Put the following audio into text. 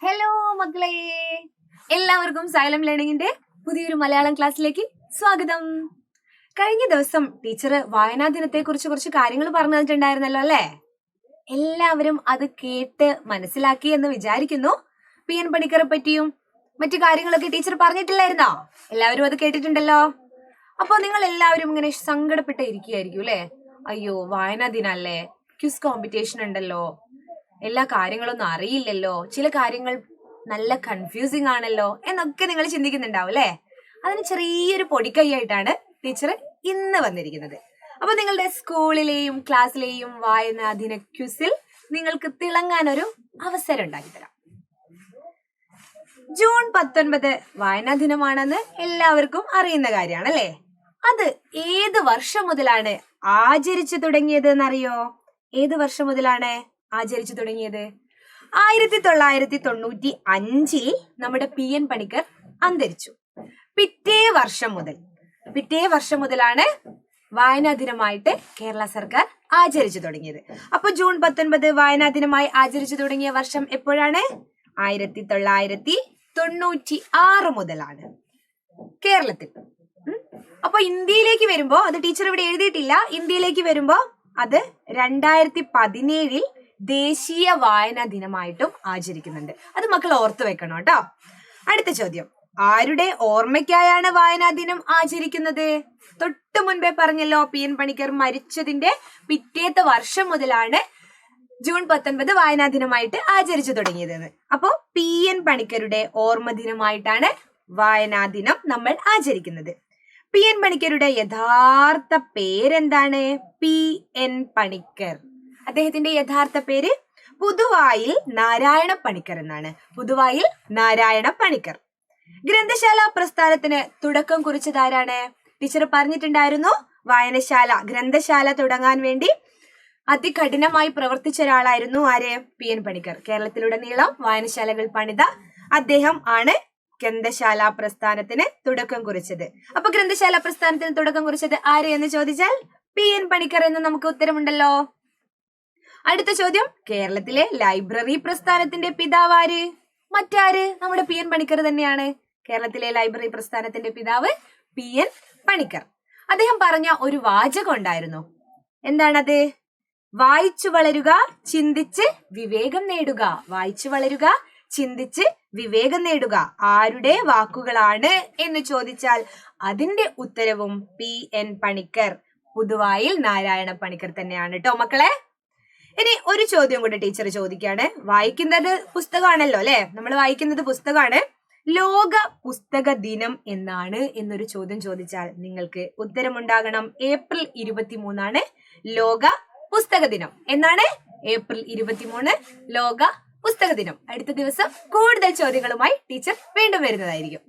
Hello മക്കളെ, എല്ലാവർക്കും xylem ലേണിംഗിന്റെ പുതിയൊരു മലയാളം ക്ലാസ്സിലേക്ക് സ്വാഗതം. കഴിഞ്ഞ ദിവസം ടീച്ചർ വായനാ ദിനത്തെ കുറിച്ച് കുറച്ച് കാര്യങ്ങൾ പറഞ്ഞു തന്നിട്ടുണ്ടായിരുന്നല്ലോ അല്ലെ? എല്ലാവരും അത് കേട്ട് മനസ്സിലാക്കി എന്ന് വിചാരിക്കുന്നു. PN പണിക്കറെ പറ്റിയും മറ്റു കാര്യങ്ങളൊക്കെ ടീച്ചർ പറഞ്ഞിട്ടില്ലായിരുന്നോ? എല്ലാവരും അത് കേട്ടിട്ടുണ്ടല്ലോ. അപ്പൊ നിങ്ങൾ എല്ലാവരും ഇങ്ങനെ സങ്കടപ്പെട്ട് ഇരിക്കുകയായിരിക്കും അല്ലെ? അയ്യോ, വായനാ ദിനല്ലേ, ക്വിസ് കോമ്പറ്റീഷൻ ഉണ്ടല്ലോ, എല്ലാ കാര്യങ്ങളൊന്നും അറിയില്ലല്ലോ, ചില കാര്യങ്ങൾ നല്ല കൺഫ്യൂസിങ് ആണല്ലോ എന്നൊക്കെ നിങ്ങൾ ചിന്തിക്കുന്നുണ്ടാവും അല്ലെ? അതിന് ചെറിയൊരു പൊടിക്കൈയായിട്ടാണ് ടീച്ചർ ഇന്ന് വന്നിരിക്കുന്നത്. അപ്പൊ നിങ്ങളുടെ സ്കൂളിലെയും ക്ലാസ്സിലെയും വായനാ ദിന ക്വിസിൽ നിങ്ങൾക്ക് തിളങ്ങാൻ ഒരു അവസരം ഉണ്ടാക്കി തരാം. ജൂൺ 19 വായനാ ദിനമാണെന്ന് എല്ലാവർക്കും അറിയുന്ന കാര്യമാണ് അല്ലെ? അത് ഏത് വർഷം മുതലാണ് ആചരിച്ചു തുടങ്ങിയത് എന്നറിയോ? ഏത് വർഷം മുതലാണ് ആചരിച്ചു തുടങ്ങിയത്? 1995 നമ്മുടെ PN പണിക്കർ അന്തരിച്ചു. പിറ്റേ വർഷം മുതലാണ് വായനാ ദിനമായിട്ട് കേരള സർക്കാർ ആചരിച്ചു തുടങ്ങിയത്. അപ്പൊ ജൂൺ 19 വായനാ ദിനമായി ആചരിച്ചു തുടങ്ങിയ വർഷം എപ്പോഴാണ്? 1996 മുതലാണ് കേരളത്തിൽ. അപ്പൊ ഇന്ത്യയിലേക്ക് വരുമ്പോ, അത് ടീച്ചർ ഇവിടെ എഴുതിയിട്ടില്ല, ഇന്ത്യയിലേക്ക് വരുമ്പോ അത് 2017 ദേശീയ വായനാ ദിനമായിട്ടും ആചരിക്കുന്നുണ്ട്. അത് മക്കൾ ഓർത്തു വെക്കണം കേട്ടോ. അടുത്ത ചോദ്യം, ആരുടെ ഓർമ്മയ്ക്കായാണ് വായനാ ദിനം ആചരിക്കുന്നത്? തൊട്ടു മുൻപേ പറഞ്ഞല്ലോ, PN പണിക്കർ മരിച്ചതിന്റെ പിറ്റേത്തെ വർഷം മുതലാണ് ജൂൺ 19 വായനാ ദിനമായിട്ട് ആചരിച്ചു തുടങ്ങിയതെന്ന്. അപ്പോ PN പണിക്കരുടെ ഓർമ്മ ദിനമായിട്ടാണ് വായനാ ദിനം നമ്മൾ ആചരിക്കുന്നത്. PN പണിക്കരുടെ യഥാർത്ഥ പേരെന്താണ്? PN പണിക്കർ. അദ്ദേഹത്തിന്റെ യഥാർത്ഥ പേര് പുതുവായിൽ നാരായണ പണിക്കർ എന്നാണ്. പുതുവായിൽ നാരായണ പണിക്കർ. ഗ്രന്ഥശാല പ്രസ്ഥാനത്തിന് തുടക്കം കുറിച്ചതാരാണ്? ടീച്ചർ പറഞ്ഞിട്ടുണ്ടായിരുന്നു, ഗ്രന്ഥശാല തുടങ്ങാൻ വേണ്ടി അതികഠിനമായി പ്രവർത്തിച്ച ഒരാളായിരുന്നു ആര്? PN പണിക്കർ. കേരളത്തിലുടനീളം വായനശാലകൾ പണിത അദ്ദേഹം ആണ് ഗ്രന്ഥശാല പ്രസ്ഥാനത്തിന് തുടക്കം കുറിച്ചത്. അപ്പൊ ഗ്രന്ഥശാല പ്രസ്ഥാനത്തിന് തുടക്കം കുറിച്ചത് ആര് എന്ന് ചോദിച്ചാൽ PN പണിക്കർ എന്ന് നമുക്ക് ഉത്തരമുണ്ടല്ലോ. അടുത്ത ചോദ്യം, കേരളത്തിലെ ലൈബ്രറി പ്രസ്ഥാനത്തിന്റെ പിതാവ് ആര്? മറ്റാര്? നമ്മുടെ PN പണിക്കർ തന്നെയാണ്. കേരളത്തിലെ ലൈബ്രറി പ്രസ്ഥാനത്തിന്റെ പിതാവ് PN പണിക്കർ. അദ്ദേഹം പറഞ്ഞ ഒരു വാചകം ഉണ്ടായിരുന്നു. എന്താണത്? വായിച്ചു വളരുക, ചിന്തിച്ച് വിവേകം നേടുക. വായിച്ചു വളരുക, ചിന്തിച്ച് വിവേകം നേടുക. ആരുടെ വാക്കുകളാണ് എന്ന് ചോദിച്ചാൽ അതിന്റെ ഉത്തരവും PN പണിക്കർ, പുതുവായിൽ നാരായണ പണിക്കർ തന്നെയാണ് കേട്ടോ മക്കളെ. ഇനി ഒരു ചോദ്യം കൂടെ ടീച്ചർ ചോദിക്കാണ്. വായിക്കുന്നത് പുസ്തകമാണല്ലോ അല്ലെ? നമ്മൾ വായിക്കുന്നത് പുസ്തകമാണ്. ലോക പുസ്തക ദിനം എന്നാണ് എന്നൊരു ചോദ്യം ചോദിച്ചാൽ നിങ്ങൾക്ക് ഉത്തരമുണ്ടാകണം. ഏപ്രിൽ 23 ലോക പുസ്തക ദിനം. എന്നാണ്? ഏപ്രിൽ 23 ലോക പുസ്തക ദിനം. അടുത്ത ദിവസം കൂടുതൽ ചോദ്യങ്ങളുമായി ടീച്ചർ വീണ്ടും വരുന്നതായിരിക്കും.